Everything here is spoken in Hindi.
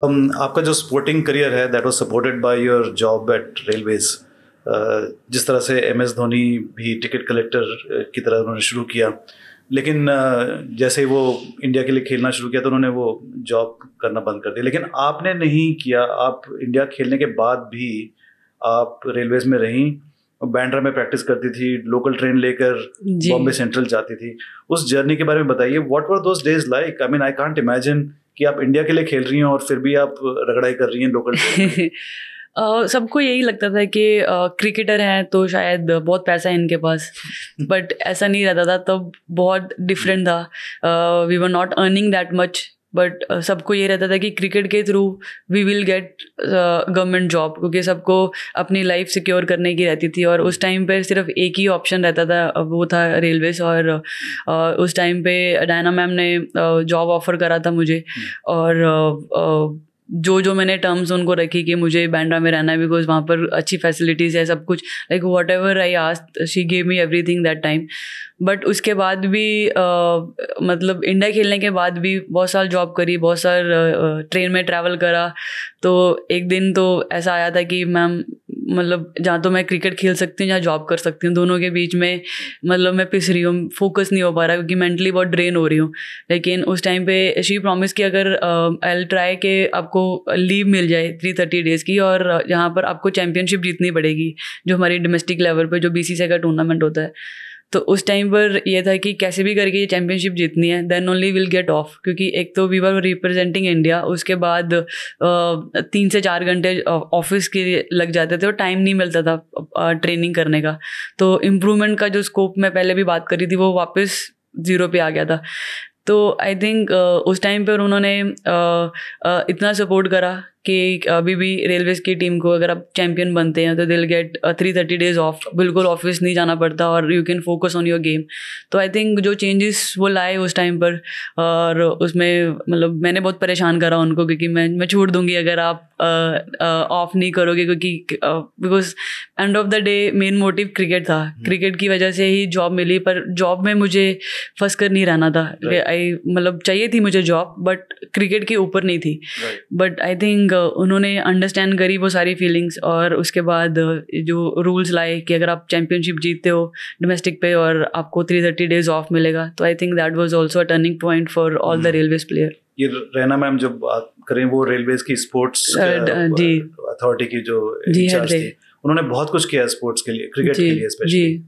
आपका जो स्पोर्टिंग करियर है that was supported by your job eight railways. जिस तरह से एम एस धोनी भी टिकट कलेक्टर की तरह उन्होंने शुरू किया, लेकिन जैसे वो इंडिया के लिए खेलना शुरू किया तो उन्होंने वो जॉब करना बंद कर दिया। लेकिन आपने नहीं किया, आप इंडिया खेलने के बाद भी आप रेलवेज में रहीं, बैंड्रा में प्रैक्टिस करती थी, लोकल ट्रेन लेकर बॉम्बे सेंट्रल जाती थी। उस जर्नी के बारे में बताइए, what were those days like? I mean I can't imagine कि आप इंडिया के लिए खेल रही हैं और फिर भी आप रगड़ाई कर रही हैं लोकल ट्रेन। सबको यही लगता था कि क्रिकेटर हैं तो शायद बहुत पैसा है इनके पास, बट ऐसा नहीं रहता था तब। बहुत डिफरेंट था। We were not earning that much, but सबको ये रहता था कि क्रिकेट के through we will get government job, क्योंकि सबको अपनी लाइफ सिक्योर करने की रहती थी। और उस टाइम पे सिर्फ एक ही ऑप्शन रहता था, वो था रेलवेज। और उस टाइम पे डायना मैम ने जॉब ऑफर करा था मुझे, और जो मैंने टर्म्स उनको रखी कि मुझे बैंड्रा में रहना है बिकॉज वहाँ पर अच्छी फैसिलिटीज़ है, सब कुछ। Like what ever I asked she gave me everything that time. But उसके बाद भी मतलब इंडिया खेलने के बाद भी बहुत साल जॉब करी, बहुत साल ट्रेन में ट्रैवल करा। तो एक दिन तो ऐसा आया था कि मैम मतलब जहाँ तो मैं क्रिकेट खेल सकती हूँ, जहाँ जॉब कर सकती हूँ, दोनों के बीच में मतलब मैं पिस रही हूँ, फोकस नहीं हो पा रहा क्योंकि मेंटली बहुत ड्रेन हो रही हूँ। लेकिन उस टाइम पे शी प्रॉमिस कि अगर आई विल ट्राई कि आपको लीव मिल जाए 330 डेज़ की, और यहाँ पर आपको चैम्पियनशिप जीतनी पड़ेगी, जो हमारी डोमेस्टिक लेवल पर जो BCCI का टूर्नामेंट होता है। तो उस टाइम पर ये था कि कैसे भी करके ये चैम्पियनशिप जीतनी है, then only will get off. क्योंकि एक तो वी वर रिप्रेजेंटिंग इंडिया, उसके बाद 3 से 4 घंटे ऑफिस के लग जाते थे और टाइम नहीं मिलता था ट्रेनिंग करने का। तो इम्प्रूवमेंट का जो स्कोप मैं पहले भी बात करी थी वो वापस 0 पे आ गया था। तो आई थिंक उस टाइम पर उन्होंने इतना सपोर्ट करा कि अभी भी रेलवेज की टीम को अगर आप चैम्पियन बनते हैं तो दिल गेट 330 डेज ऑफ, बिल्कुल ऑफिस नहीं जाना पड़ता और you can focus on your game. तो आई थिंक जो चेंजेस वो लाए उस टाइम पर, और उसमें मतलब मैंने बहुत परेशान करा उनको, क्योंकि मैं छोड़ दूंगी अगर आप ऑफ नहीं करोगे, क्योंकि because end of the day main motive cricket था। क्रिकेट की वजह से ही जॉब मिली, पर जॉब में मुझे फंस कर नहीं रहना था। आई मतलब चाहिए थी मुझे जॉब, बट क्रिकेट के ऊपर नहीं थी। बट आई थिंक उन्होंने अंडरस्टैंड करी वो सारी फीलिंग्स, और उसके बाद जो रूल्स लाए कि अगर आप चैम्पियनशिप जीतते हो डोमेस्टिक पे और आपको 330 डेज ऑफ मिलेगा, तो I think that was also a turning point for all the railways player. ये रैना मैम जब बात करें, वो रेलवेज की स्पोर्ट्स अथॉरिटी की जो इंचार्ज थी, उन्होंने बहुत कुछ किया स्पोर्ट्स के लिए, क्रिकेट के लिए स्पेशली।